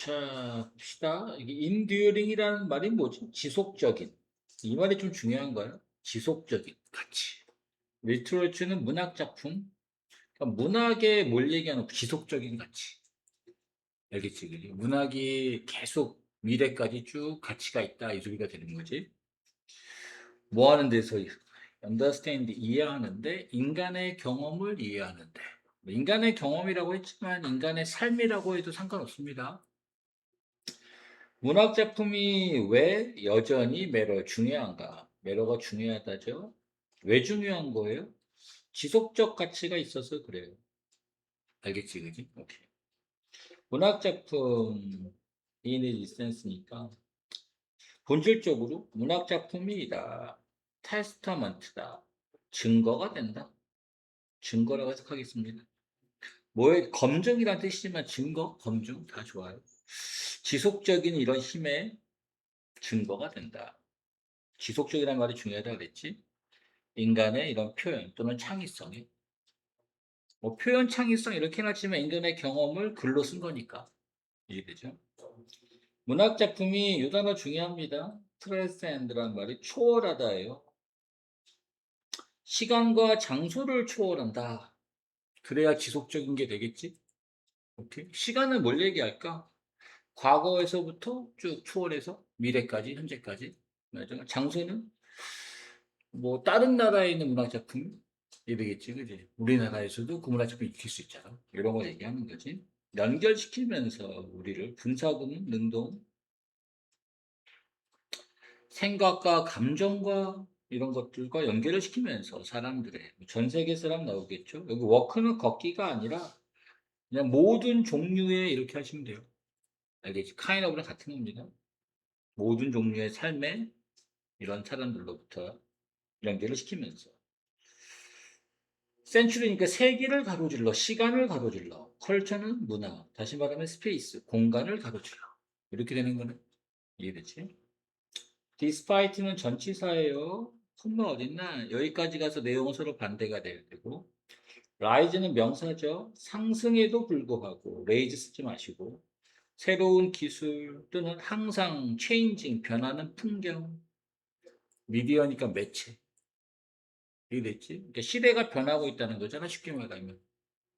자, 봅시다. 이게 enduring이라는 말이 뭐지? 지속적인. 이 말이 좀 중요한가요? 지속적인 가치. 리터러처는 문학 작품. 그러니까 문학에 뭘 얘기하는 지속적인 가치. 알겠지, 그지? 문학이 계속 미래까지 쭉 가치가 있다 이 소리가 되는 거지. 뭐 하는 데서 understand 이해하는데 인간의 경험을 이해하는데 인간의 경험이라고 했지만 인간의 삶이라고 해도 상관없습니다. 문학 작품이 왜 여전히 매러 중요한가? 매러가 중요하다죠. 왜 중요한 거예요? 지속적 가치가 있어서 그래요. 알겠지, 그지? 오케이. 문학 작품 in existence니까 본질적으로 문학 작품이다. 테스타먼트다. 증거가 된다. 증거라고 해석하겠습니다. 뭐의 검증이란 뜻이지만 증거, 검증 다 좋아요. 지속적인 이런 힘의 증거가 된다. 지속적이라는 말이 중요하다 그랬지? 인간의 이런 표현 또는 창의성이 뭐 표현 창의성 이렇게 해놨지만 인간의 경험을 글로 쓴 거니까 이해되죠? 문학 작품이 이 단어 중요합니다. 트랜스cen드라는 말이 초월하다예요. 시간과 장소를 초월한다. 그래야 지속적인 게 되겠지? 오케이. 시간은 뭘 얘기할까? 과거에서부터 쭉 초월해서 미래까지, 현재까지. 맞아. 장소는 뭐 다른 나라에 있는 문학 작품이 되겠지, 그지? 우리나라에서도 그 문학 작품이 익힐 수 있잖아. 이런 거 얘기하는 거지. 연결시키면서 우리를 분사구문, 능동, 생각과 감정과 이런 것들과 연결을 시키면서 사람들의 전 세계 사람 나오겠죠. 여기 워크는 걷기가 아니라 그냥 모든 종류의 이렇게 하시면 돼요. 알겠지? 카인 오브랑 같은 겁니다. 모든 종류의 삶에 이런 사람들로부터 연결을 시키면서 센츄리니까 세기를 가로질러 시간을 가로질러 컬처는 문화 다시 말하면 스페이스 공간을 가로질러 이렇게 되는 거는 이해되지? 디스파이트는 전치사예요. 콤마 어딨나? 여기까지 가서 내용은 서로 반대가 돼야 되고 라이즈는 명사죠. 상승에도 불구하고 레이즈 쓰지 마시고 새로운 기술 또는 항상 체인징 변하는 풍경 미디어니까 매체 이해됐지? 그러니까 시대가 변하고 있다는 거잖아 쉽게 말하면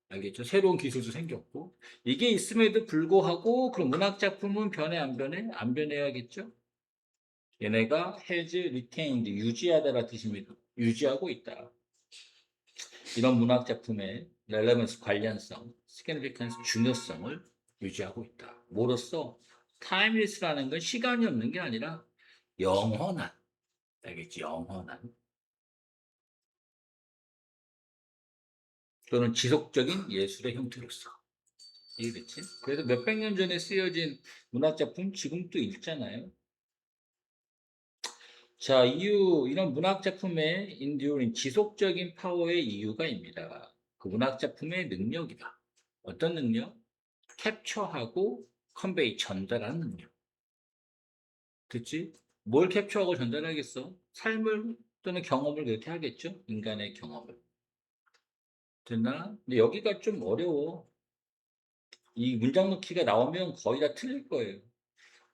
알겠죠? 새로운 기술도 생겼고 이게 있음에도 불구하고 그럼 문학 작품은 변해 안 변해? 안 변해야겠죠? 얘네가 has retained 유지하다라 뜻입니다. 유지하고 있다. 이런 문학 작품의 relevance 관련성, significance 중요성을 유지하고 있다. 뭐로써 timeless라는 건 시간이 없는 게 아니라 영원한 알겠지? 영원한 또는 지속적인 예술의 형태로서 이해됐지? 그래서 몇백 년 전에 쓰여진 문학작품 지금도 읽잖아요. 자, 이유, 이런 문학작품의 enduring, 지속적인 파워의 이유가입니다. 그 문학작품의 능력이다. 어떤 능력? 캡처하고 컨베이, 전달하는 능력. 됐지? 뭘 캡처하고 전달하겠어? 삶을 또는 경험을 그렇게 하겠죠? 인간의 경험을. 됐나? 근데 여기가 좀 어려워. 이 문장 넣기가 나오면 거의 다 틀릴 거예요.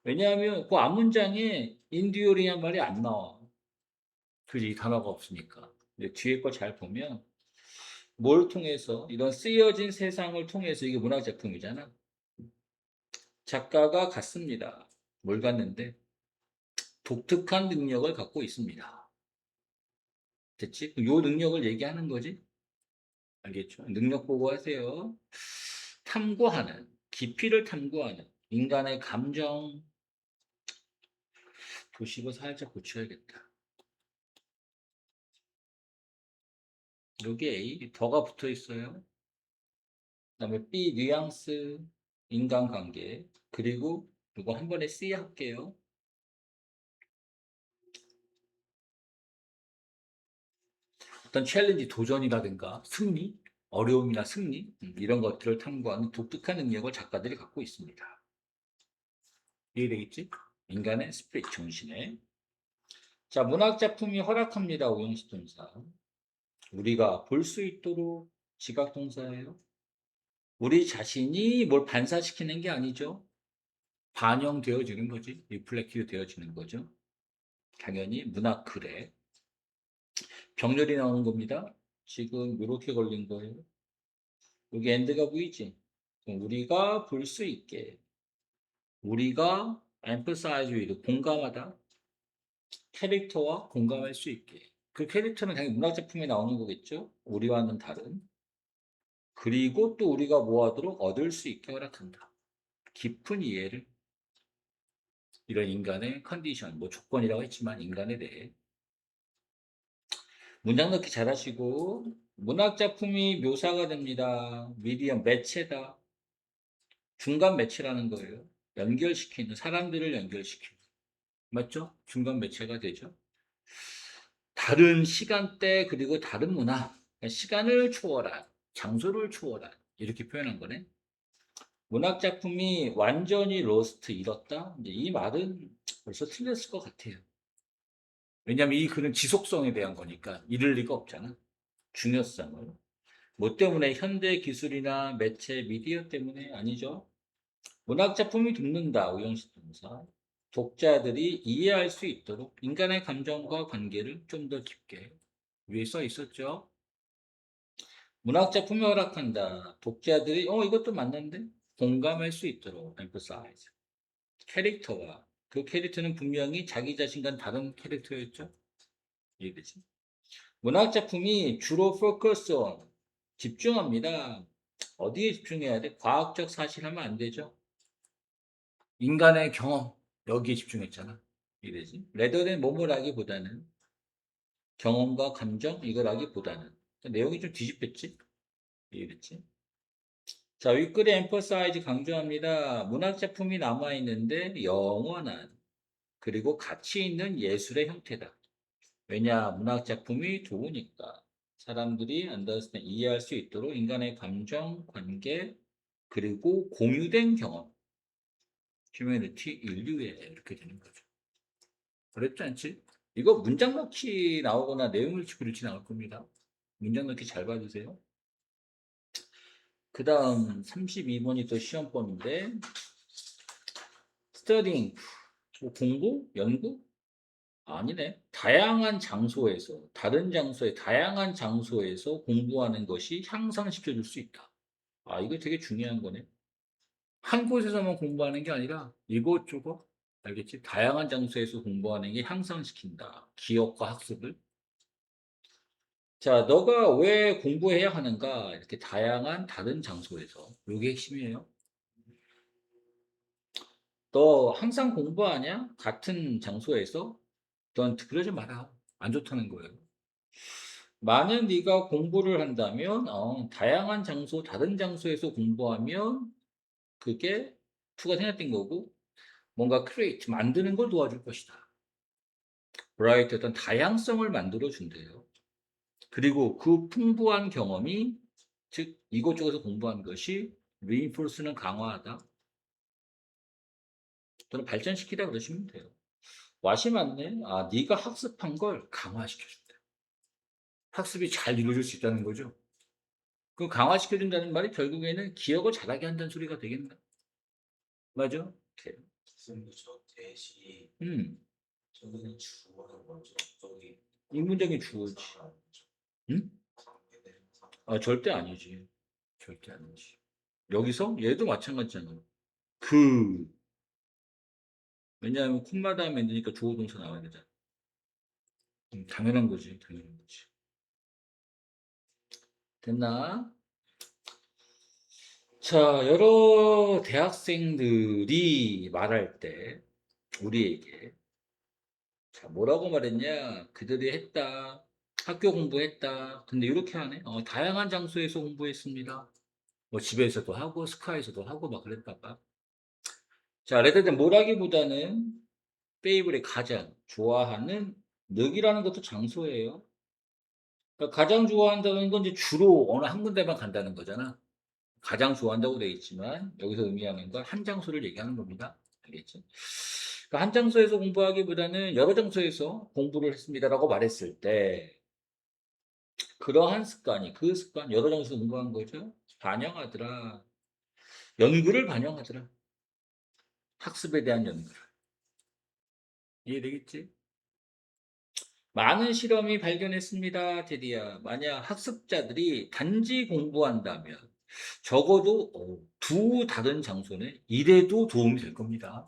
왜냐하면 그 앞문장에 인듀어링한 말이 안 나와. 그지? 단어가 없으니까. 근데 뒤에 거 잘 보면 뭘 통해서 이런 쓰여진 세상을 통해서 이게 문학 작품이잖아. 작가가 갖습니다. 뭘 갖는데? 독특한 능력을 갖고 있습니다. 됐지? 요 능력을 얘기하는 거지? 알겠죠? 능력 보고 하세요. 탐구하는, 깊이를 탐구하는 인간의 감정, 도식어 살짝 고쳐야겠다. 여기 A, 더가 붙어 있어요. 그다음에 B 뉘앙스 인간관계 그리고 이거 한 번에 C 할게요. 어떤 챌린지 도전이라든가 승리 어려움이나 승리 이런 것들을 탐구하는 독특한 능력을 작가들이 갖고 있습니다. 이해되겠지? 인간의 스피릿 정신에 자 문학 작품이 허락합니다. 오형식 동사 우리가 볼 수 있도록 지각 동사예요. 우리 자신이 뭘 반사시키는 게 아니죠. 반영되어지는 거지. 리플렉티드 되어지는 거죠. 당연히 문학 글에 병렬이 나오는 겁니다. 지금 이렇게 걸린 거예요. 여기 엔드가 보이지? 우리가 볼 수 있게 우리가 emphasize with 공감하다 캐릭터와 공감할 수 있게 그 캐릭터는 당연히 문학 작품에 나오는 거겠죠. 우리와는 다른 그리고 또 우리가 뭐하도록 얻을 수 있게 허락한다. 깊은 이해를 이런 인간의 컨디션 뭐 조건이라고 했지만 인간에 대해 문장 넣기 잘하시고 문학 작품이 묘사가 됩니다. 미디엄 매체다. 중간 매체라는 거예요. 연결시키는 사람들을 연결시키는 맞죠? 중간 매체가 되죠. 다른 시간대 그리고 다른 문화 그러니까 시간을 초월한 장소를 초월한 이렇게 표현한 거네. 문학 작품이 완전히 로스트 잃었다. 이제 이 말은 벌써 틀렸을 것 같아요. 왜냐하면 이 글은 지속성에 대한 거니까 잃을 리가 없잖아. 중요성을. 뭐 때문에 현대 기술이나 매체 미디어 때문에 아니죠. 문학 작품이 돕는다. 오형식 동사. 독자들이 이해할 수 있도록 인간의 감정과 관계를 좀 더 깊게 위에 써 있었죠. 문학 작품이 허락한다. 독자들이 이것도 맞는데 공감할 수 있도록 emphasize. 캐릭터와 그 캐릭터는 분명히 자기 자신과 다른 캐릭터였죠. 이해되지? 문학 작품이 주로 focus on 집중합니다. 어디에 집중해야 돼? 과학적 사실 하면 안 되죠. 인간의 경험 여기에 집중했잖아. 이래지. 레더된 뭐뭐라기보다는 경험과 감정 이거라기보다는 내용이 좀 뒤집혔지. 이해됐지? 자, 윗글에 emphasize 강조합니다. 문학 작품이 남아 있는데 영원한 그리고 가치 있는 예술의 형태다. 왜냐? 문학 작품이 좋으니까 사람들이 understand 이해할 수 있도록 인간의 감정, 관계 그리고 공유된 경험, 휴머니티 인류에 이렇게 되는 거죠. 어렵지 않지? 이거 문장 넣기 나오거나 내용을 그릴지 나올 겁니다. 문장 넣기 잘 봐주세요. 그 다음 32번이 또 시험범인데 studying 뭐 공부? 연구? 아니네. 다양한 장소에서 다른 장소에 다양한 장소에서 공부하는 것이 향상시켜 줄 수 있다. 아 이거 되게 중요한 거네. 한 곳에서만 공부하는 게 아니라 이곳저곳 알겠지? 다양한 장소에서 공부하는 게 향상시킨다. 기억과 학습을. 자, 너가 왜 공부해야 하는가? 이렇게 다양한 다른 장소에서. 이게 핵심이에요. 너 항상 공부하냐? 같은 장소에서? 넌 그러지 마라. 안 좋다는 거예요. 만약 네가 공부를 한다면 다양한 장소, 다른 장소에서 공부하면 그게 투가 생략된 거고 뭔가 크리에이트, 만드는 걸 도와줄 것이다. 브라이트 어떤 다양성을 만들어 준대요. 그리고 그 풍부한 경험이 즉 이곳저곳에서 공부한 것이 reinforce는 강화하다 또는 발전시키다 그러시면 돼요. 와시 맞네. 아, 네가 학습한 걸 강화시켜준다. 학습이 잘 이루어질 수 있다는 거죠. 그 강화시켜준다는 말이 결국에는 기억을 잘하게 한다는 소리가 되겠나? 맞아? 오케이. 선생님 저 대시 음, 저기는 주어는 뭐죠? 저기 이 문장이 주어지. 응? 아, 절대 아니지. 절대 아니지. 여기서 얘도 마찬가지잖아. 그 왜냐하면 콤마다 하면 되니까 주어 동사 나와야 되잖아. 당연한 거지. 당연한 거지. 됐나? 자, 여러 대학생들이 말할 때 우리에게 자, 뭐라고 말했냐? 그들이 했다. 학교 공부했다. 근데 이렇게 하네. 다양한 장소에서 공부했습니다. 뭐 집에서도 하고 스카에서도 하고 막 그랬다 봐. 자, 레드든 뭐라기보다는 페이블이 가장 좋아하는 늑이라는 것도 장소예요. 그러니까 가장 좋아한다는 건 이제 주로 어느 한 군데만 간다는 거잖아. 가장 좋아한다고 되어 있지만 여기서 의미하는 건 한 장소를 얘기하는 겁니다. 알겠지? 그러니까 한 장소에서 공부하기보다는 여러 장소에서 공부를 했습니다라고 말했을 때 그러한 습관이 그 습관 여러 장소에서 공부한 거죠. 반영하더라. 연구를 반영하더라. 학습에 대한 연구. 이해되겠지? 많은 실험이 발견했습니다, 테디야. 만약 학습자들이 단지 공부한다면 적어도 두 다른 장소는 이래도 도움이 될 겁니다.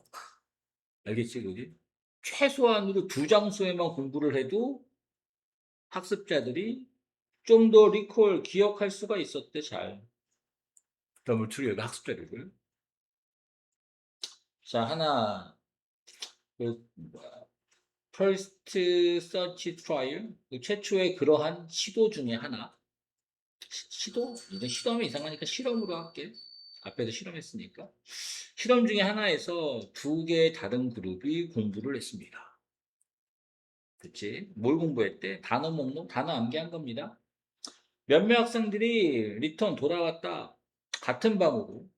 알겠지, 그지? 최소한으로 두 장소에만 공부를 해도 학습자들이 좀 더 리콜, 기억할 수가 있었대, 잘. 더블트리어가 학습자들을. 자, 하나, 그, first search trial, 그 최초의 그러한 시도 중에 하나. 시도? 이제 시도하면 이상하니까 실험으로 할게. 앞에도 실험했으니까. 실험 중에 하나에서 두 개의 다른 그룹이 공부를 했습니다. 그치? 뭘 공부했대? 단어 목록, 단어 암기한 겁니다. 몇몇 학생들이 리턴 돌아왔다. 같은 방으로.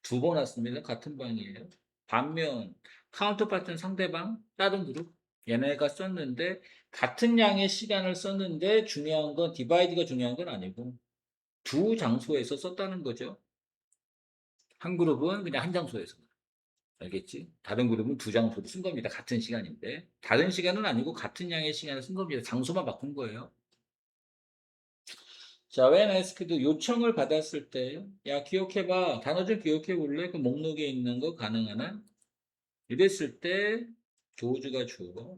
두 번 왔습니다. 같은 방이에요. 반면 카운터파트는 상대방, 다른 그룹. 얘네가 썼는데 같은 양의 시간을 썼는데 중요한 건 디바이드가 중요한 건 아니고 두 장소에서 썼다는 거죠. 한 그룹은 그냥 한 장소에서. 알겠지? 다른 그룹은 두 장소를 쓴 겁니다. 같은 시간인데. 다른 시간은 아니고 같은 양의 시간을 쓴 겁니다. 장소만 바꾼 거예요. 자, when asked 요청을 받았을 때, 야, 기억해봐. 단어 좀 기억해 볼래? 그 목록에 있는 거 가능하나? 이랬을 때, 조주가 주어.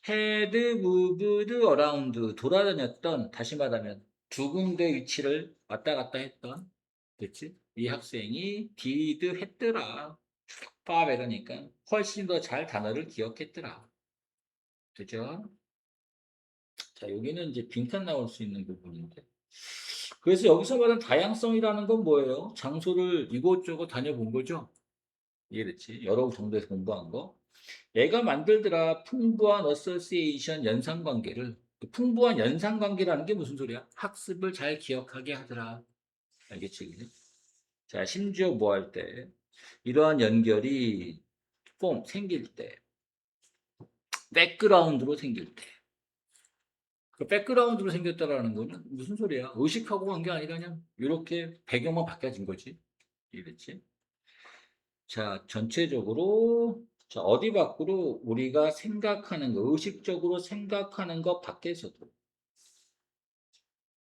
had moved around. 돌아다녔던, 다시 말하면, 두 군데 위치를 왔다 갔다 했던, 그치? 이 학생이 did 했더라. 빠 이러니까 훨씬 더 잘 단어를 기억했더라. 그죠? 자, 여기는 이제 빈칸 나올 수 있는 부분인데. 그래서 여기서 말하는 다양성이라는 건 뭐예요? 장소를 이곳저곳 다녀본 거죠? 이해됐지? 여러 정도에서 공부한 거. 얘가 만들더라. 풍부한 어소시에이션 연상관계를. 그 풍부한 연상관계라는 게 무슨 소리야? 학습을 잘 기억하게 하더라. 알겠지? 그지? 자, 심지어 뭐 할 때? 이러한 연결이 생길 때, 백그라운드로 생길 때. 그 백그라운드로 생겼다라는 거는 무슨 소리야? 의식하고 한 게 아니라 그냥 이렇게 배경만 바뀌어진 거지. 이랬지? 자, 전체적으로 자, 어디 밖으로 우리가 생각하는 거, 의식적으로 생각하는 것 밖에서도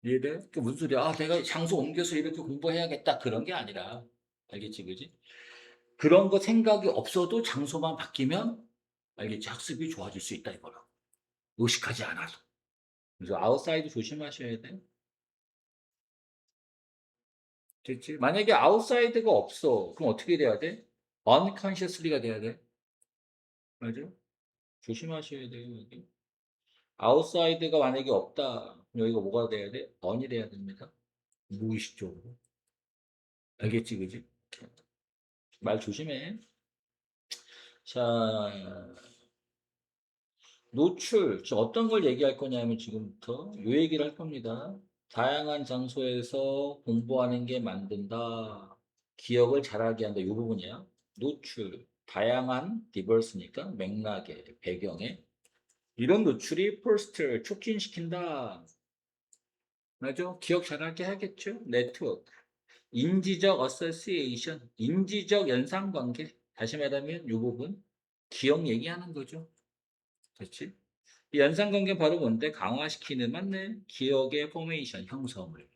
이해돼? 그 무슨 소리야? 아, 내가 장소 옮겨서 이렇게 공부해야겠다 그런 게 아니라 알겠지, 그지? 그런 거 생각이 없어도 장소만 바뀌면 알겠지? 학습이 좋아질 수 있다 이거라. 의식하지 않아도. 그래서 아웃사이드 조심하셔야 돼. 됐지? 만약에 아웃사이드가 없어. 그럼 어떻게 돼야 돼? unconsciously가 돼야 돼. 맞아? 조심하셔야 돼요, 여기. 아웃사이드가 만약에 없다. 그럼 여기가 뭐가 돼야 돼? on이 돼야 됩니다. 무의식적으로. 알겠지, 그지? 말 조심해. 자, 노출. 지금 어떤 걸 얘기할 거냐면 지금부터 요 얘기를 할 겁니다. 다양한 장소에서 공부하는 게 만든다. 기억을 잘하게 한다. 이 부분이야. 노출. 다양한 디버스니까 맥락에, 배경에. 이런 노출이 퍼스트를 촉진시킨다. 맞아? 기억 잘하게 하겠죠? 네트워크. 인지적 어서시에이션. 인지적 연상관계. 다시 말하면 이 부분. 기억 얘기하는 거죠. 그렇지? 이 연상관계 바로 뭔데? 강화시키는 맞네. 기억의 포메이션, 형성을.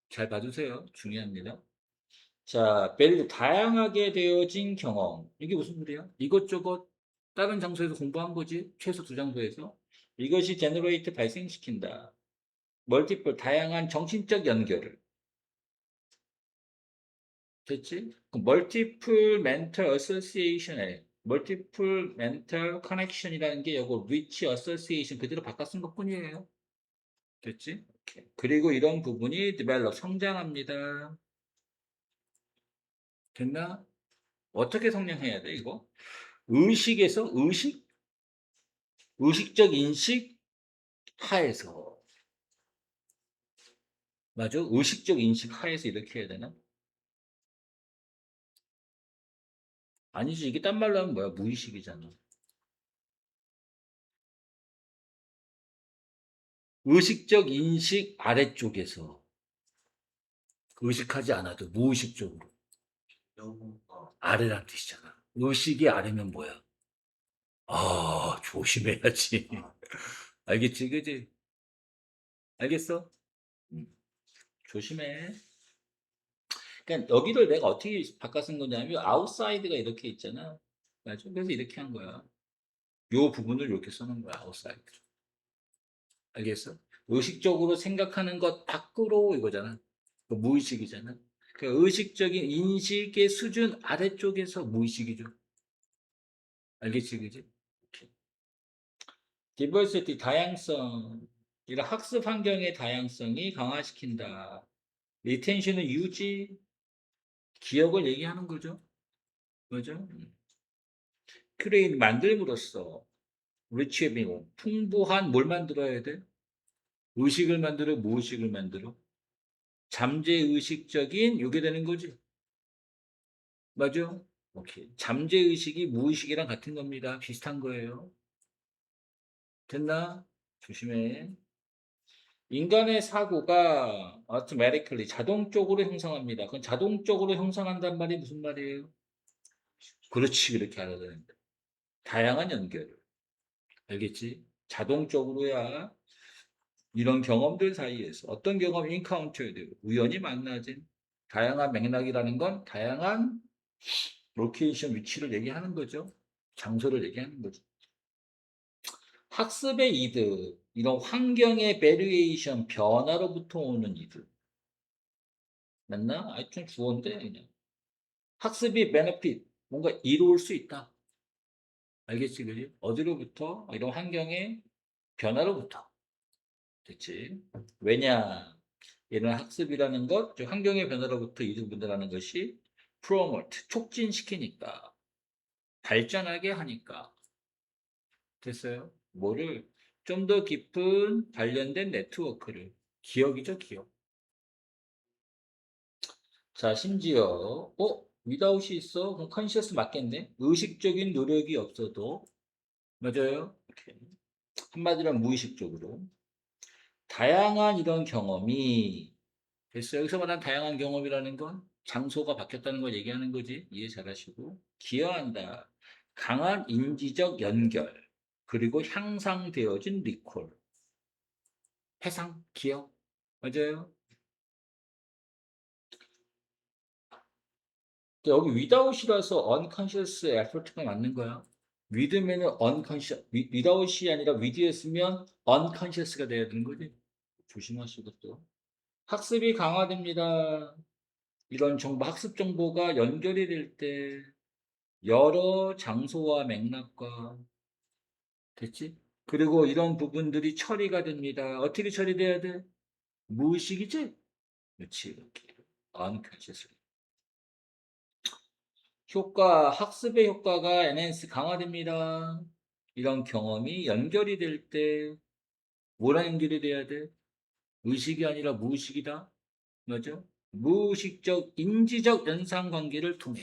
잘 봐주세요. 중요합니다. 자, 밸류 다양하게 되어진 경험. 이게 무슨 소리야? 이것저것 다른 장소에서 공부한 거지. 최소 두 장소에서. 이것이 제너레이트 발생시킨다. 멀티플 다양한 정신적 연결을. 됐지? 멀티플 멘털 어소시에이션에 멀티플 멘털 커넥션이라는 게 요거 위치 어소시에이션 그대로 바꿔 쓴 것뿐이에요. 됐지? 오케이. 그리고 이런 부분이 develop 성장합니다. 됐나? 어떻게 성장해야 돼, 이거? 의식에서 의식적 인식 하에서. 맞아? 의식적 인식 하에서 이렇게 해야 되나? 아니지. 이게 딴 말로 하면 뭐야? 무의식이잖아. 의식적 인식 아래쪽에서 의식하지 않아도 무의식적으로. 영어가 아래란 뜻이잖아. 의식이 아래면 뭐야? 아, 조심해야지. 알겠지, 그지? 알겠어? 음, 조심해. 그러니까 여기를 내가 어떻게 바꿔 쓴 거냐면 아웃사이드가 이렇게 있잖아. 맞아? 그래서 이렇게 한 거야. 요 부분을 이렇게 써놓은 거야, 아웃사이드. 알겠어? 의식적으로 생각하는 것 밖으로 이거잖아. 그 무의식이잖아. 그 의식적인 인식의 수준 아래쪽에서 무의식이죠. 알겠지, 그지? 디버시티 다양성. 이런 학습 환경의 다양성이 강화시킨다. 리텐션은 유지, 기억을 얘기하는 거죠. 그죠? 크레인 만들므로써 리치빙 풍부한 뭘 만들어야 돼? 의식을 만들어, 무의식을 만들어. 잠재의식적인 요게 되는 거지. 맞아? 오케이. 잠재의식이 무의식이랑 같은 겁니다. 비슷한 거예요. 됐나? 조심해. 인간의 사고가 automatically 자동적으로 형성합니다. 그건 자동적으로 형성한단 말이 무슨 말이에요? 그렇지, 그렇게 알아야 된다. 다양한 연결. 알겠지? 자동적으로야 이런 경험들 사이에서 어떤 경험 인카운터에도 우연히 만나진 다양한 맥락이라는 건 다양한 로케이션 위치를 얘기하는 거죠. 장소를 얘기하는 거죠. 학습의 이득, 이런 환경의 베리에이션, 변화로부터 오는 이득. 맞나? 좀 주어인데 그냥. 학습이 베네핏, 뭔가 이로울 수 있다. 알겠지, 그지? 어디로부터? 이런 환경의 변화로부터. 됐지? 왜냐? 이런 학습이라는 것, 즉 환경의 변화로부터 이득을 본다는 것이 프로모트, 촉진시키니까, 발전하게 하니까. 됐어요? 뭐를 좀 더 깊은 관련된 네트워크를. 기억이죠, 기억. 자, 심지어, 위다웃이 있어? 그럼 컨시어스 맞겠네? 의식적인 노력이 없어도, 맞아요? 이렇게. 한마디로 무의식적으로. 다양한 이런 경험이, 됐어요? 여기서 말하는 다양한 경험이라는 건 장소가 바뀌었다는 걸 얘기하는 거지. 이해 잘 하시고. 기여한다. 강한 인지적 연결. 그리고 향상되어진 리콜. 해상, 기억. 맞아요? 여기 without이라서 unconscious effort가 맞는 거야. with면은 unconscious, without이 아니라 with였으면 unconscious가 돼야 되는 거지. 조심하시고 또. 학습이 강화됩니다. 이런 정보, 학습 정보가 연결이 될 때 여러 장소와 맥락과 됐지? 그리고 이런 부분들이 처리가 됩니다. 어떻게 처리돼야 돼? 무의식이지? 그렇지, 이렇게. unconscious. 학습의 효과가 NNS 강화됩니다. 이런 경험이 연결이 될 때, 뭐랑 연결이 돼야 돼? 의식이 아니라 무의식이다. 맞죠? 무의식적, 인지적 연상 관계를 통해.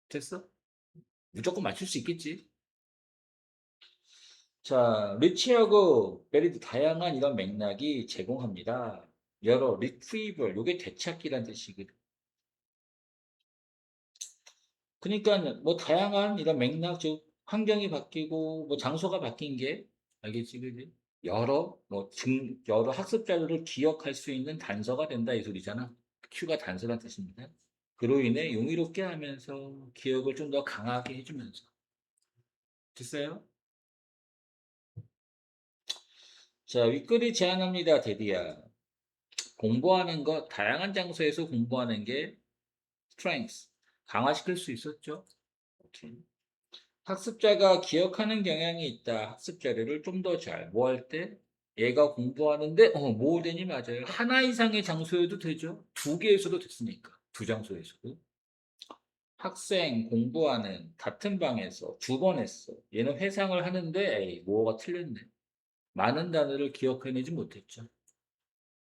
됐어? 무조건 맞출 수 있겠지? 자, 리치하고 베리드 다양한 이런 맥락이 제공합니다. 여러 리트리벌, 요게 되찾기란 뜻이거든. 그러니까 뭐 다양한 이런 맥락, 즉 환경이 바뀌고 뭐 장소가 바뀐 게 알겠지, 그지? 여러 학습 자료를 기억할 수 있는 단서가 된다 이 소리잖아. Q가 단서란 뜻입니다. 그로 인해 용이롭게 하면서 기억을 좀 더 강하게 해주면서 됐어요? 자, 윗글이 제안합니다, 데디야. 공부하는 것, 다양한 장소에서 공부하는 게 strength, 강화시킬 수 있었죠. 오케이. 학습자가 기억하는 경향이 있다. 학습 자료를 좀 더 잘, 뭐 할 때? 얘가 공부하는데, 모으되니 맞아요. 하나 이상의 장소에도 되죠. 두 개에서도 됐으니까. 두 장소에서도. 학생 공부하는 같은 방에서 두 번 했어. 얘는 회상을 하는데, 에이, 뭐가 틀렸네. 많은 단어를 기억해내지 못했죠.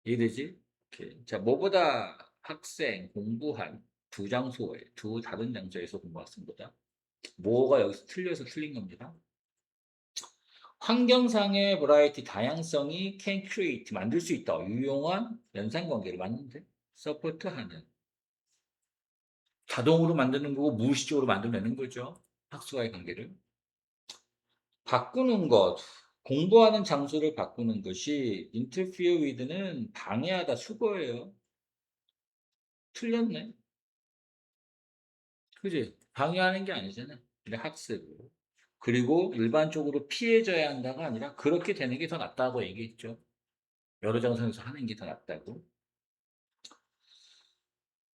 이해되지? 오케이. 자, 뭐보다 학생 공부한 두 장소에, 두 다른 장소에서 공부했습니다. 뭐가 여기서 틀려서 틀린 겁니다. 환경상의 버라이티 다양성이 can create 만들 수 있다. 유용한 연상 관계를 맞는데 서포트하는 자동으로 만드는 거고 무의식적으로 만들어내는 거죠. 학습과의 관계를. 바꾸는 것. 공부하는 장소를 바꾸는 것이 interfere with는 방해하다 수거예요. 틀렸네. 그지? 방해하는 게 아니잖아. 근데 학습을. 그리고 일반적으로 피해져야 한다가 아니라 그렇게 되는 게 더 낫다고 얘기했죠. 여러 장소에서 하는 게 더 낫다고.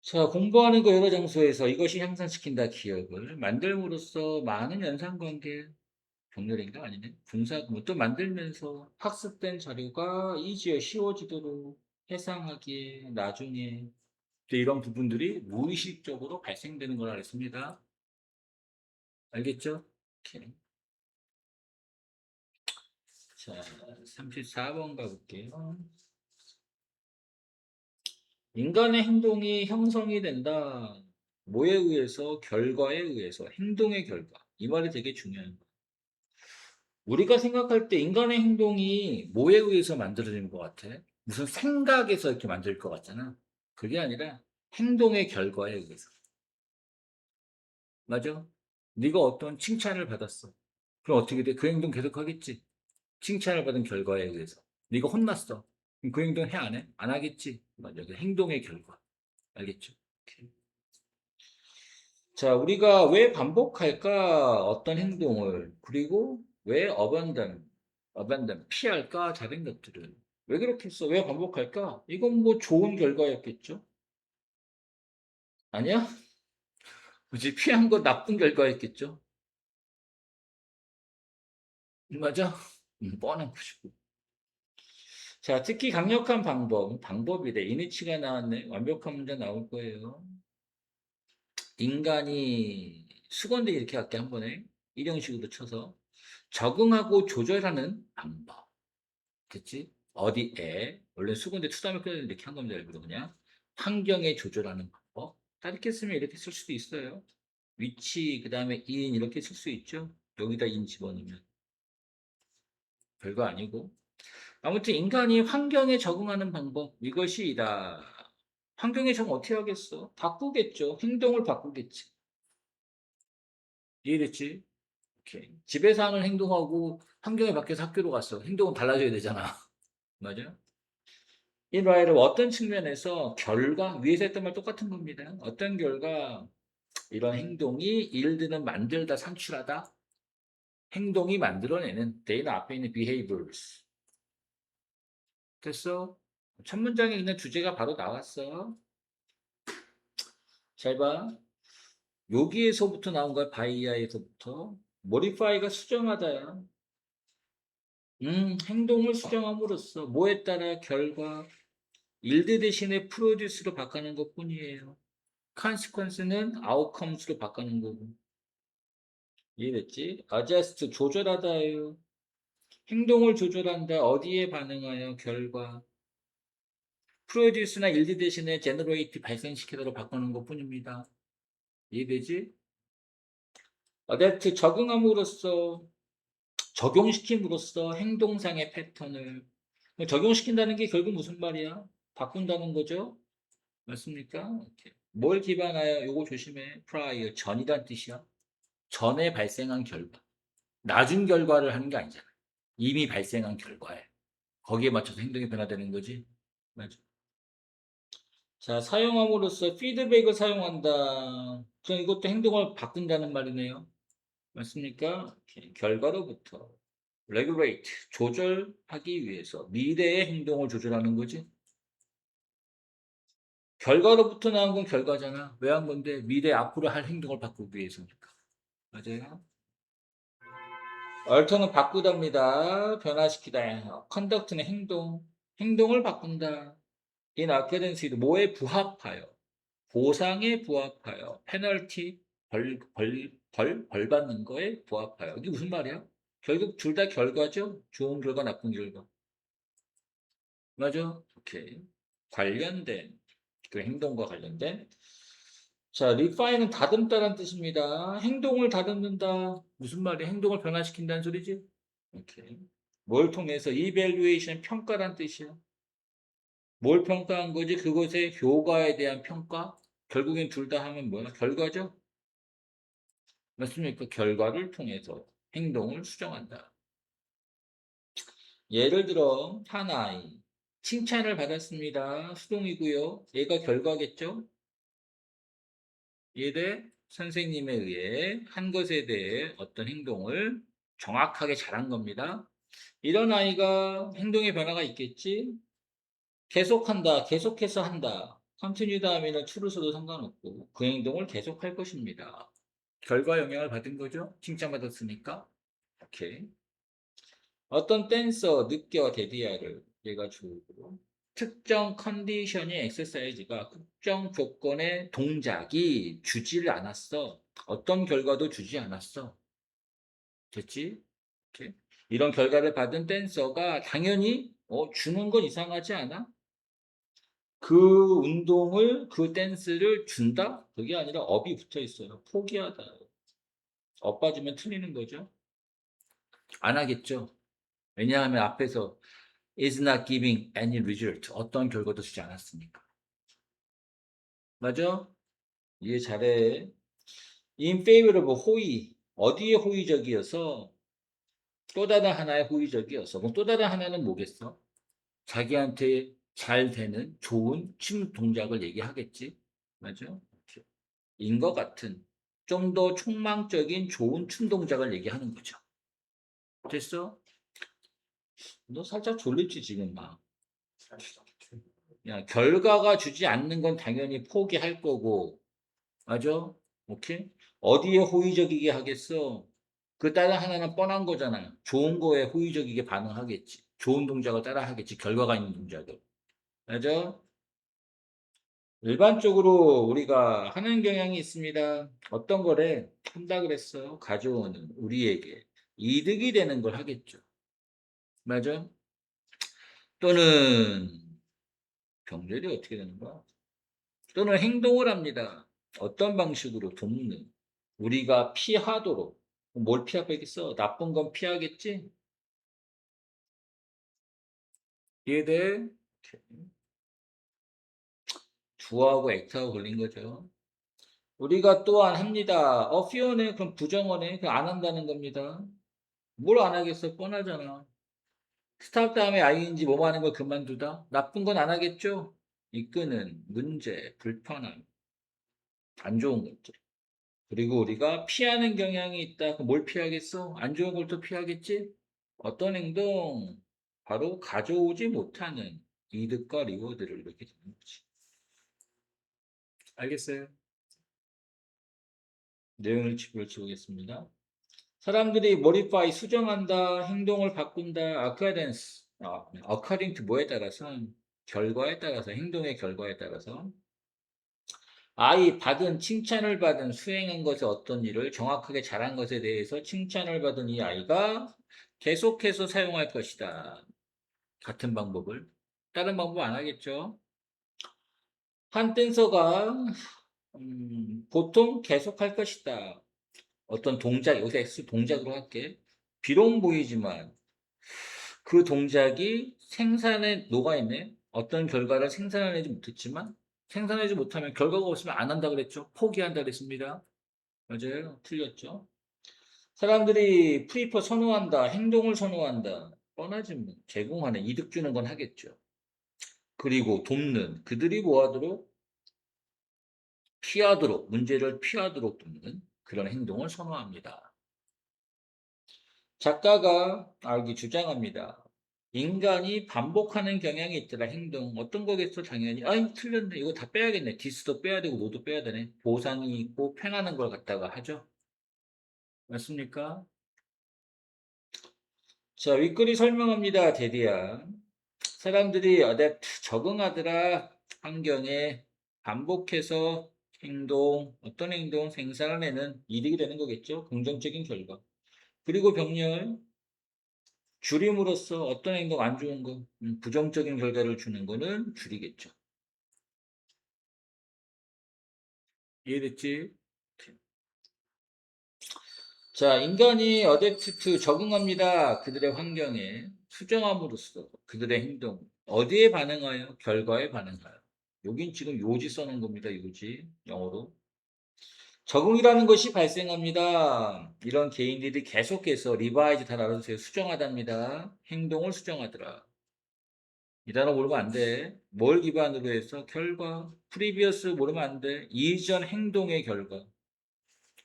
자, 공부하는 거 여러 장소에서 이것이 향상시킨다 기억을 만들므로써 많은 연상관계 병렬인가 아니네 분사구문 또 만들면서 학습된 자료가 쉬워지도록 해상하기에 나중에 또 이런 부분들이 무의식적으로 발생되는 거라 그랬습니다. 알겠죠? 오케이. 자, 34번 가볼게요. 인간의 행동이 형성이 된다. 뭐에 의해서? 결과에 의해서. 행동의 결과. 이 말이 되게 중요한 거예요. 우리가 생각할 때 인간의 행동이 뭐에 의해서 만들어지는 것 같아? 무슨 생각에서 이렇게 만들 것 같잖아. 그게 아니라 행동의 결과에 의해서. 맞아? 네가 어떤 칭찬을 받았어. 그럼 어떻게 돼? 그 행동 계속 하겠지. 칭찬을 받은 결과에 의해서. 네가 혼났어. 그럼 그 행동 해 안 해? 안 하겠지. 맞아. 그 행동의 결과. 알겠죠? 오케이. 자, 우리가 왜 반복할까? 어떤 행동을. 그리고 왜 피할까? 다른 것들은. 왜 그렇게 했어? 왜 반복할까? 이건 뭐 좋은 결과였겠죠? 아니야? 굳이 피한 건 나쁜 결과였겠죠? 맞아? 뻔한 거죠. 자, 특히 강력한 방법이래. 이니치가 나왔네. 완벽한 문제 나올 거예요. 인간이 수건대 이렇게 할게 한 번에 일형식으로 쳐서 적응하고 조절하는 방법. 됐지? 어디에? 원래 수건대 투다음에 끊어야 이렇게 한 겁니다. 일부러 그냥. 환경에 조절하는 방법. 이렇게 쓰면 이렇게 쓸 수도 있어요. 위치, 그 다음에 인 이렇게 쓸 수 있죠. 여기다 인 집어넣으면. 별거 아니고. 아무튼 인간이 환경에 적응하는 방법. 이것이다. 환경에 적응 어떻게 하겠어? 바꾸겠죠. 행동을 바꾸겠지. 이해됐지? 오케이. 집에서 하는 행동하고 환경에 밖에서 학교로 갔어. 행동은 달라져야 되잖아. 맞아? 이 말은 어떤 측면에서 결과, 위에서 했던 말 똑같은 겁니다. 어떤 결과, 이런 행동이 일들은 만들다, 산출하다, 행동이 만들어내는 데이터 앞에 있는 behaviors. 됐어? 첫 문장에 있는 주제가 바로 나왔어. 잘 봐. 여기에서부터 나온 거야, 바이아에서부터. modify가 수정하다야. 행동을 수정함으로써 뭐에 따라 결과, 일드 대신에 produce로 바꾸는 것 뿐이에요. consequence는 outcomes로 바꾸는 거고. 이해됐지? adjust 조절하다예요. 행동을 조절한다. 어디에 반응하여? 결과. produce나 일드 대신에 generate 발생시키도록 바꾸는 것 뿐입니다. 이해되지? adapt 적응함으로써 적용시킴으로써 행동상의 패턴을 적용시킨다는 게 결국 무슨 말이야? 바꾼다는 거죠? 맞습니까? 오케이. 뭘 기반하여? 요거 조심해. prior 전이란 뜻이야. 전에 발생한 결과. 나중 결과를 하는 게 아니잖아. 이미 발생한 결과에. 거기에 맞춰서 행동이 변화되는 거지. 맞아. 자, 사용함으로써 피드백을 사용한다. 그럼 이것도 행동을 바꾼다는 말이네요. 맞습니까? 오케이. 결과로부터 regulate 조절하기 위해서 미래의 행동을 조절하는 거지. 결과로부터 나온 건 결과잖아. 왜 한 건데? 미래 앞으로 할 행동을 바꾸기 위해서니까. 맞아요. 얼터는 바꾸답니다. 변화시키다. 컨덕트는 행동. 행동을 바꾼다. 인 아케덴시도 뭐에 부합하여? 보상에 부합하여. 페널티, 벌 받는 거에 부합하여. 이게 무슨 말이야? 결국 둘 다 결과죠? 좋은 결과, 나쁜 결과. 맞아? 오케이. 관련된, 그 행동과 관련된. 자, refine은 다듬다란 뜻입니다. 행동을 다듬는다. 무슨 말이야? 행동을 변화시킨다는 소리지? 오케이. 뭘 통해서? evaluation, 평가란 뜻이야. 뭘 평가한 거지? 그것의 효과에 대한 평가? 결국엔 둘 다 하면 뭐야? 결과죠? 맞습니까? 결과를 통해서 행동을 수정한다. 예를 들어 한 아이 칭찬을 받았습니다. 수동이고요. 얘가 결과겠죠? 얘를 선생님에 의해 한 것에 대해 어떤 행동을 정확하게 잘한 겁니다. 이런 아이가 행동의 변화가 있겠지? 계속한다, 계속해서 한다. continue 다음에는 to를 써도 상관없고 그 행동을 계속할 것입니다. 결과 영향을 받은 거죠? 칭찬받았으니까. 오케이. 어떤 댄서, 느껴, 데디아를 얘가 주고 특정 컨디션의 엑서사이즈가 특정 조건의 동작이 주지를 않았어. 어떤 결과도 주지 않았어. 됐지? 오케이. 이런 결과를 받은 댄서가 당연히 주는 건 이상하지 않아? 그 운동을 그 댄스를 준다? 그게 아니라 업이 붙어 있어요. 포기하다. 업 빠지면 틀리는 거죠. 안 하겠죠. 왜냐하면 앞에서 is not giving any result. 어떤 결과도 주지 않았으니까. 맞아? 이해 잘해. In favor of 호의. 어디에 호의적이어서? 또 다른 하나의 호의적이어서. 그럼 또 다른 하나는 뭐겠어? 자기한테 잘 되는 좋은 춤 동작을 얘기하겠지. 맞아? 인 것 같은 좀 더 촉망적인 좋은 춤 동작을 얘기하는 거죠. 됐어? 너 살짝 졸립지 지금 막. 야, 결과가 주지 않는 건 당연히 포기할 거고, 맞아? 오케이? 어디에 호의적이게 하겠어? 그 다른 하나는 뻔한 거잖아. 좋은 거에 호의적이게 반응하겠지. 좋은 동작을 따라 하겠지. 결과가 있는 동작을. 맞아? 일반적으로 우리가 하는 경향이 있습니다. 어떤 거래 한다 그랬어요? 가져오는 우리에게 이득이 되는 걸 하겠죠. 맞아? 또는 병렬이 어떻게 되는 거야? 또는 행동을 합니다. 어떤 방식으로 돕는 우리가 피하도록 뭘 피하겠어? 나쁜 건 피하겠지? 이해돼? 주어하고 액트하고 걸린 거죠. 우리가 또한 합니다. fear는 그럼 부정어네. 그럼 안 한다는 겁니다. 뭘 안 하겠어? 뻔하잖아. 스탑 다음에 ing 뭐 하는 걸 그만두다? 나쁜 건 안 하겠죠? 이끄는 문제, 불편함, 안 좋은 것들. 그리고 우리가 피하는 경향이 있다. 그럼 뭘 피하겠어? 안 좋은 걸 또 피하겠지? 어떤 행동? 바로 가져오지 못하는 이득과 리워드를 이렇게 되는 거지. 알겠어요? 내용을 짚어보겠습니다. 사람들이 modify, 수정한다, 행동을 바꾼다, accordance, according to 뭐에 따라서, 결과에 따라서, 행동의 결과에 따라서, I, 받은, 칭찬을 받은, 수행한 것의 어떤 일을 정확하게 잘한 것에 대해서 칭찬을 받은 이 아이가 계속해서 사용할 것이다. 같은 방법을. 다른 방법 안 하겠죠? 한 댄서가, 보통 계속할 것이다. 어떤 동작, 여기서 X 동작으로 할게. 비록 보이지만 그 동작이 생산에 녹아있네. 어떤 결과를 생산해내지 못했지만 생산하지 못하면 결과가 없으면 안 한다 그랬죠. 포기한다 그랬습니다. 맞아요. 틀렸죠. 사람들이 프리퍼 선호한다. 행동을 선호한다. 뻔하지 뭐. 제공하는 이득 주는 건 하겠죠. 그리고 돕는 그들이 뭐하도록 피하도록 문제를 피하도록 돕는 그런 행동을 선호합니다. 작가가 알기 주장합니다. 인간이 반복하는 경향이 있더라, 행동. 어떤 거겠어, 당연히. 아이, 틀렸네. 이거 다 빼야겠네. 디스도 빼야 되고, 노도 빼야 되네. 보상이 있고, 편하는 걸 갖다가 하죠. 맞습니까? 자, 윗글이 설명합니다, 데디야. 사람들이 어댑트, 적응하더라, 환경에 반복해서 행동, 어떤 행동, 생산해내는 이득이 되는 거겠죠. 긍정적인 결과. 그리고 병렬, 줄임으로써 어떤 행동 안 좋은 거, 부정적인 결과를 주는 거는 줄이겠죠. 이해됐지? 자, 인간이 어댑티트 적응합니다. 그들의 환경에 수정함으로써 그들의 행동 어디에 반응하여? 결과에 반응하여. 여긴 지금 요지 써는 겁니다. 요지. 영어로. 적응이라는 것이 발생합니다. 이런 개인들이 계속해서 리바이즈 다 알아주세요. 수정하답니다. 행동을 수정하더라. 이 단어 모르면 안 돼. 뭘 기반으로 해서? 결과. 프리비어스 모르면 안 돼. 이전 행동의 결과.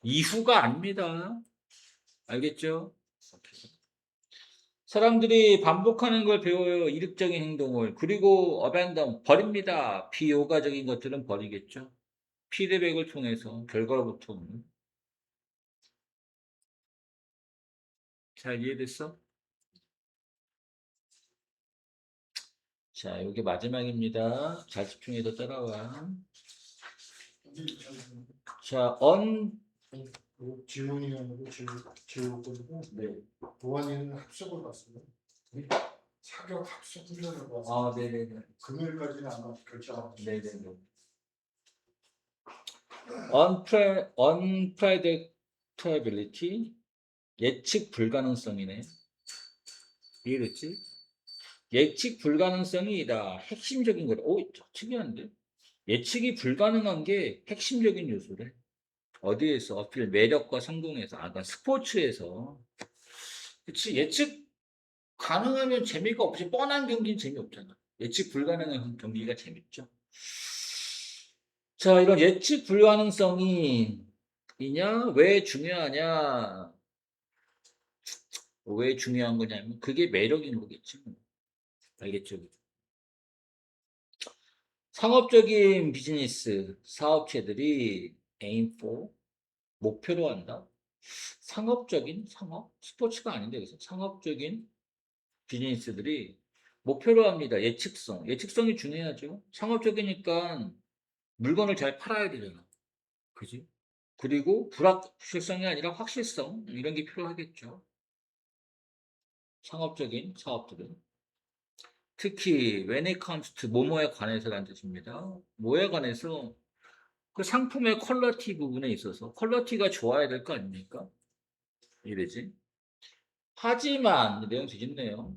이후가 아닙니다. 알겠죠? 사람들이 반복하는 걸 배워요. 이득적인 행동을. 그리고 어벤덤 버립니다. 비효과적인 것들은 버리겠죠. 피드백을 통해서 결과로부터. 잘 이해됐어? 자, 이게 마지막입니다. 잘 집중해서 따라와. 자, 질문이 아니고 질문거리고 네. 보안이는 합숙을 갔어요. 사격 합숙 훈련을 갔어요. 네네네. 금요일까지는 아마 결정하고 네네네. unpredictability, 예측 불가능성이네. 이해됐지? 예측 불가능성이다. 핵심적인 거래. 오, 특이한데? 예측이 불가능한 게 핵심적인 요소래. 어디에서? 어필 매력과 성공에서. 그러니까 스포츠에서. 그치? 예측 가능하면 재미가 없지. 뻔한 경기는 재미없잖아. 예측 불가능한 경기가 재밌죠. 자, 이런 예측 불가능성이 왜 중요하냐? 왜 중요한 거냐면 그게 매력인 거겠지. 알겠죠? 상업적인 비즈니스 사업체들이 aim for 목표로 한다. 상업 스포츠가 아닌데 그래서 상업적인 비즈니스들이 목표로 합니다. 예측성이 중요하죠. 상업적이니까 물건을 잘 팔아야 되잖아. 그지? 그리고 불확실성이 아니라 확실성 이런 게 필요하겠죠. 상업적인 사업들은 특히 when it comes to 뭐뭐에 관해서라는 뜻입니다. 뭐에 관해서 그 상품의 퀄리티 부분에 있어서 퀄리티가 좋아야 될 거 아닙니까? 이래지. 하지만 내용 뒤집네요.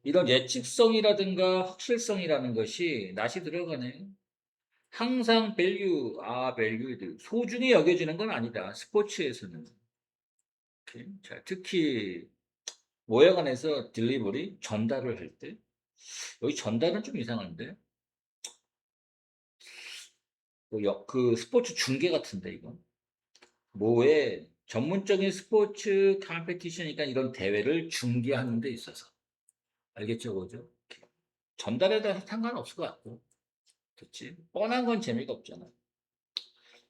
이런 예측성이라든가 확실성이라는 것이 낯이 들어가네. 항상 valued 소중히 여겨지는 건 아니다. 스포츠에서는. 오케이. 자, 특히 뭐에 관해서 딜리버리 전달을 할 때 여기 전달은 좀 이상한데 그 스포츠 중계 같은데 이건 뭐에 전문적인 스포츠 컴페티션이니까 이런 대회를 중계하는 데 있어서 알겠죠, 그죠? 전달에다 상관없을 것 같고, 그렇지? 뻔한 건 재미가 없잖아.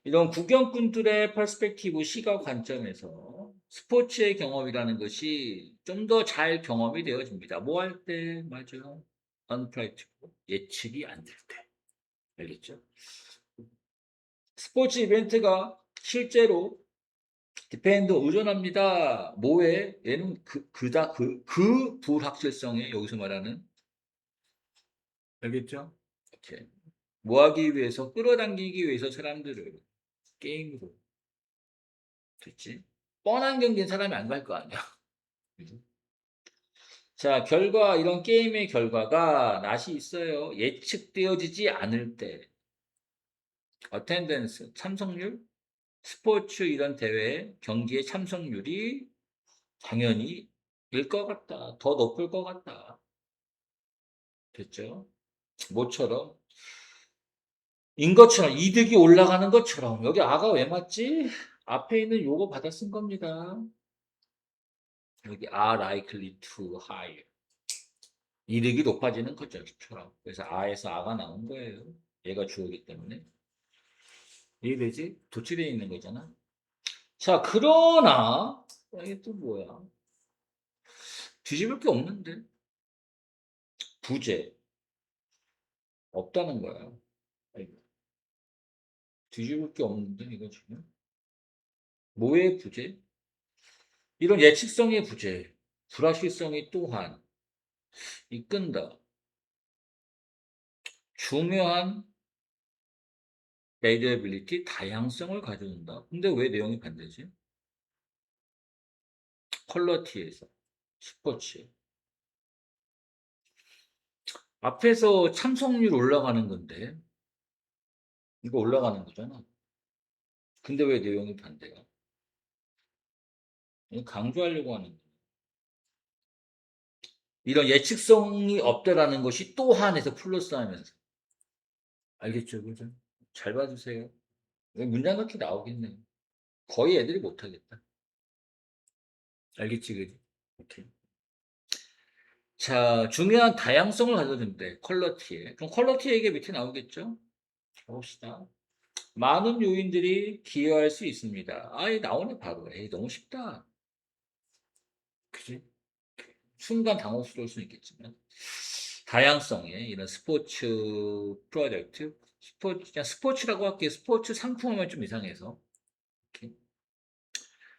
이런 구경꾼들의 퍼스펙티브 시각 관점에서 스포츠의 경험이라는 것이 좀 더 잘 경험이 되어집니다. 뭐 할 때, 맞아요. unpredictable, 예측이 안 될 때. 알겠죠? 스포츠 이벤트가 실제로 디펜드 의존합니다. 뭐에? 얘는 그 불확실성에 여기서 말하는 알겠죠? 이렇게 뭐 하기 위해서 끌어당기기 위해서 사람들을 게임으로 됐지? 뻔한 경기는 사람이 안 갈 거 아니야. 자, 이런 게임의 결과가 낯이 있어요. 예측되어지지 않을 때 어텐던스 참석률 스포츠 이런 대회 경기의 참석률이 당연히 일 것 같다. 더 높을 것 같다. 됐죠? 뭐처럼? 인 것처럼 이득이 올라가는 것처럼 여기 아가 왜 맞지? 앞에 있는 요거 받아 쓴 겁니다. 여기 are likely to higher 이득이 높아지는 것처럼 그래서 a에서 a가 나온 거예요. 얘가 주어이기 때문에 이해되지? 도치되어 있는 거잖아. 자, 그러나 이게 또 뭐야? 뒤집을 게 없는데 부재 없다는 거야. 뒤집을 게 없는데 이거 지금 뭐의 부재? 이런 예측성의 부재, 불확실성이 또한 이끈다. 중요한 variability, 다양성을 가져온다. 근데 왜 내용이 반대지? 퀄러티에서, 스포츠. 앞에서 참석률 올라가는 건데 이거 올라가는 거잖아. 근데 왜 내용이 반대야? 이거 강조하려고 하는 거야. 이런 예측성이 없다라는 것이 또 한에서 플러스 하면서. 알겠죠? 그죠? 잘 봐주세요. 문장 같게 나오겠네. 거의 애들이 못하겠다. 알겠지? 그지? 오케이. 자, 중요한 다양성을 가져준대. 퀄러티에. 그럼 퀄러티 얘기 밑에 나오겠죠? 가봅시다. 많은 요인들이 기여할 수 있습니다. 아이, 나오네, 바로. 에이, 너무 쉽다. 그지? 순간 당혹스러울 수 있겠지만. 다양성에 이런 스포츠 프로덕트, 그냥 스포츠라고 할게요. 스포츠 상품하면 좀 이상해서. 이렇게.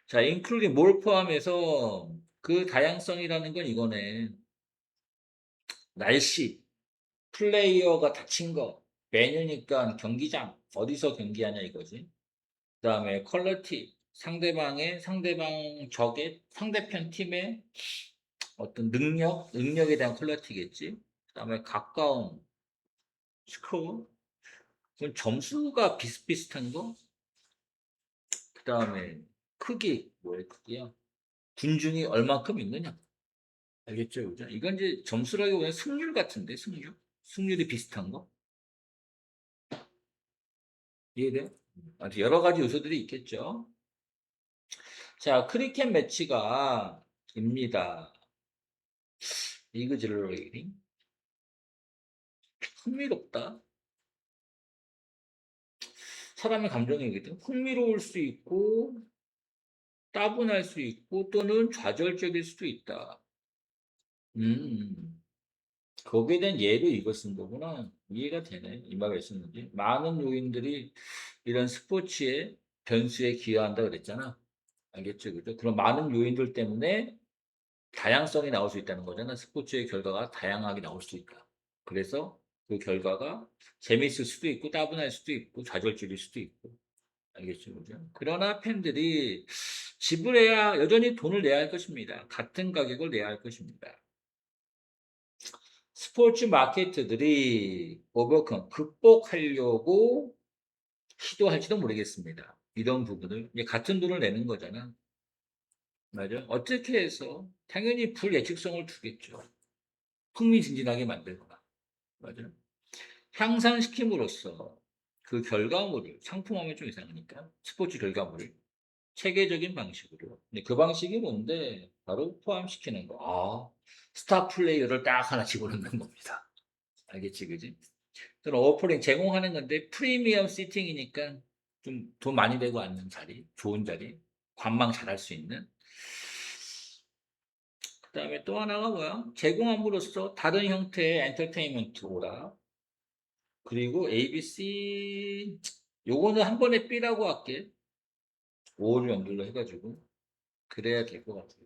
자, 인클루딩 뭘 포함해서 그 다양성이라는 건 이거네. 날씨, 플레이어가 다친 거, 메뉴니까 경기장, 어디서 경기하냐 이거지. 그 다음에 퀄리티, 상대방 적의, 상대편 팀의 어떤 능력에 대한 퀄리티겠지. 그 다음에 가까운 스코어, 그럼 점수가 비슷비슷한 거. 그 다음에 크기, 뭐의 크기야? 군중이 얼만큼 있느냐. 알겠죠? 그죠? 이건 이제 점수라기보다는 승률 같은데, 승률? 승률이 비슷한 거? 이해돼요? 아주 여러 가지 요소들이 있겠죠. 자, 크리켓 매치가 입니다. 이그질러링 흥미롭다. 사람의 감정이거든. 흥미로울 수 있고 따분할 수 있고 또는 좌절적일 수도 있다. 음, 거기에 대한 예로 이거 쓴 거구나. 이해가 되네. 이 말이 있었는지. 많은 요인들이 이런 스포츠의 변수에 기여한다 그랬잖아. 알겠죠? 그죠? 그런 많은 요인들 때문에 다양성이 나올 수 있다는 거잖아. 스포츠의 결과가 다양하게 나올 수 있다. 그래서 그 결과가 재미있을 수도 있고 따분할 수도 있고 좌절적일 수도 있고. 알겠죠? 그죠? 그러나 팬들이 지불해야 여전히 돈을 내야 할 것입니다. 같은 가격을 내야 할 것입니다. 스포츠 마케트들이 오버컴, 극복하려고 시도할지도 모르겠습니다. 이런 부분을 이제 같은 돈을 내는 거잖아. 맞아? 어떻게 해서 당연히 불예측성을 두겠죠. 흥미진진하게 만들거나. 맞아? 향상시킴으로써 그 결과물을 상품화하면 좀 이상하니까 스포츠 결과물을 체계적인 방식으로. 근데 그 방식이 뭔데? 바로 포함시키는 거. 스타 플레이어를 딱 하나 집어넣는 겁니다. 알겠지, 그지? 그럼 오퍼링 제공하는 건데 프리미엄 시팅이니까 좀 돈 많이 내고 앉는 자리, 좋은 자리, 관망 잘할 수 있는. 그다음에 또 하나가 뭐야? 제공함으로써 다른 형태의 엔터테인먼트 오라. 그리고 ABC 요거는 한 번에 B라고 할게. 5를 연결로 해가지고 그래야 될 것 같아요.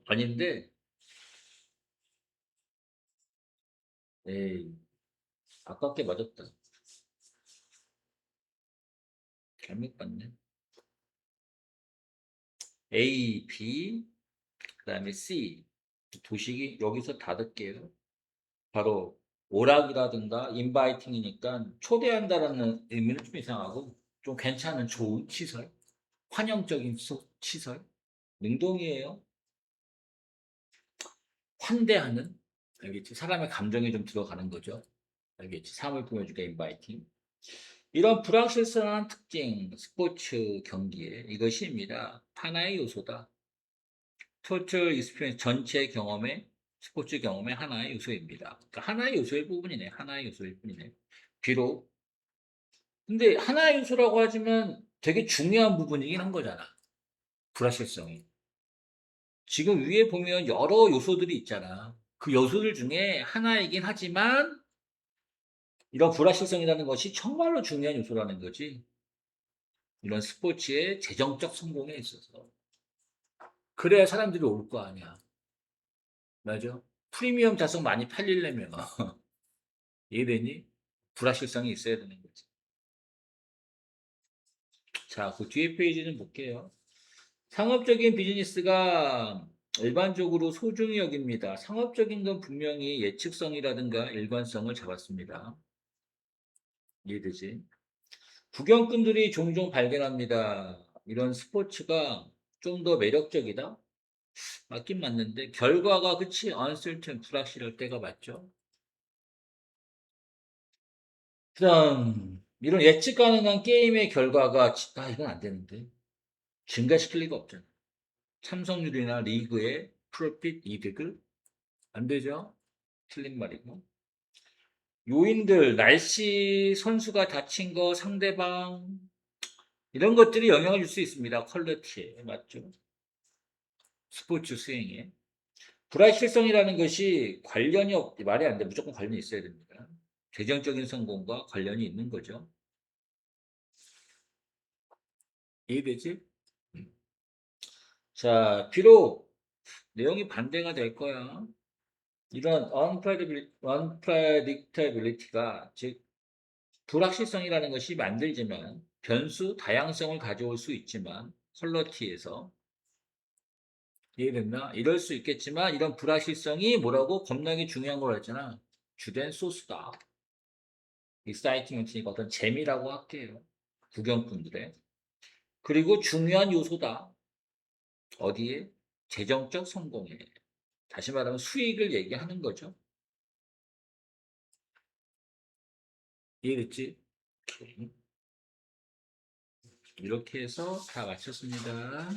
아닌데, 에이, 아깝게 맞았다. 잘못 봤네. A, B, 그다음에 C. 도식이 여기서 닫을게요. 바로 오락이라든가 인바이팅이니까 초대한다라는 의미는 좀 이상하고 좀 괜찮은 좋은 시설, 환영적인 시설, 능동이에요. 환대하는, 알겠지? 사람의 감정이 좀 들어가는 거죠. 알겠지? 삶을 보여주게 인바이팅. 이런 불확실성한 특징, 스포츠 경기에 이것입니다. 하나의 요소다. 토탈 익스피리언스 전체 경험의 스포츠 경험의 하나의 요소입니다. 그러니까 하나의 요소일 부분이네. 하나의 요소일 뿐이네. 비록 근데 하나의 요소라고 하지만 되게 중요한 부분이긴 한 거잖아. 불확실성이. 지금 위에 보면 여러 요소들이 있잖아. 그 요소들 중에 하나이긴 하지만 이런 불확실성이라는 것이 정말로 중요한 요소라는 거지. 이런 스포츠의 재정적 성공에 있어서. 그래야 사람들이 올 거 아니야. 맞아? 프리미엄 좌석 많이 팔리려면 이해되니? 불확실성이 있어야 되는 거지. 자, 그 뒤에 페이지 좀 볼게요. 상업적인 비즈니스가 일반적으로 소중히 여깁니다. 상업적인 건 분명히 예측성이라든가 일관성을 잡았습니다. 이해되지? 구경꾼들이 종종 발견합니다. 이런 스포츠가 좀 더 매력적이다? 맞긴 맞는데 결과가 그치 uncertain 불확실할 때가 맞죠. 그다음 이런 예측 가능한 게임의 결과가 이건 안 되는데 증가시킬 리가 없잖아. 참석률이나 리그의 프로핏 이득을 안 되죠. 틀린 말이고. 요인들 날씨 선수가 다친 거 상대방 이런 것들이 영향을 줄 수 있습니다. 퀄리티에 맞죠. 스포츠 수행에. 불확실성이라는 것이 관련이 말이 안 돼. 무조건 관련이 있어야 됩니다. 재정적인 성공과 관련이 있는 거죠. 이해되지? 자, 비록 내용이 반대가 될 거야. 이런 unpredictability가 즉 불확실성이라는 것이 만들지만 변수 다양성을 가져올 수 있지만 퀄러티에서 이해됐나? 이럴 수 있겠지만 이런 불확실성이 뭐라고 겁나게 중요한 걸 했잖아. 주된 소스다. 익사이팅먼트니까 어떤 재미라고 할게요. 구경꾼들의. 그리고 중요한 요소다. 어디에? 재정적 성공에. 다시 말하면 수익을 얘기하는 거죠. 이해됐지? 이렇게 해서 다 마쳤습니다.